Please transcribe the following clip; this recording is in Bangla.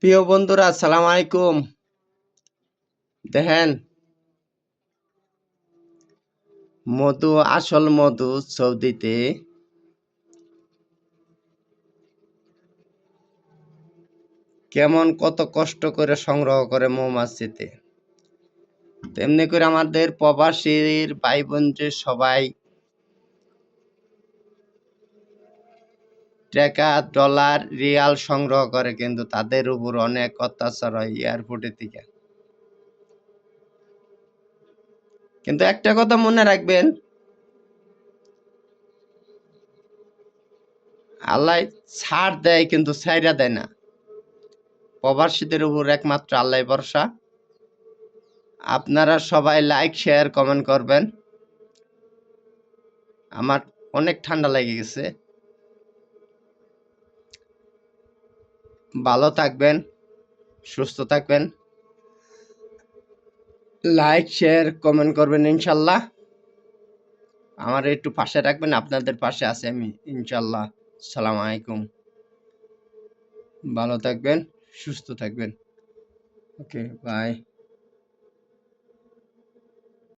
প্রিয় বন্ধুরা, আসসালামু আলাইকুম। দেখেন, মধু, আসল মধু সৌদিতে কেমন কত কষ্ট করে সংগ্রহ করে মৌমাছিতে, তেমনি করে আমাদের প্রবাসীর ভাই বোন যে সবাই টাকা, ডলার, রিয়াল সংগ্রহ করে, কিন্তু তাদের উপর অনেক অত্যাচার হয় এয়ারপোর্টের থেকে। কিন্তু একটা কথা মনে রাখবেন, আল্লাহ ছাড় দেয় কিন্তু ছাইড়া দেয় না। প্রবাসীদের উপর একমাত্র আল্লাহ ভরসা। আপনারা সবাই লাইক, শেয়ার, কমেন্ট করবেন। আমার অনেক ঠান্ডা লেগে গেছে। ভালো থাকবেন, সুস্থ থাকবেন। লাইক, শেয়ার, কমেন্ট করবেন ইনশাল্লাহ। আমার একটু পাশে রাখবেন, আপনাদের পাশে আছি আমি ইনশাল্লাহ। আসসালামু আলাইকুম। ভালো থাকবেন, সুস্থ থাকবেন। ওকে, বাই।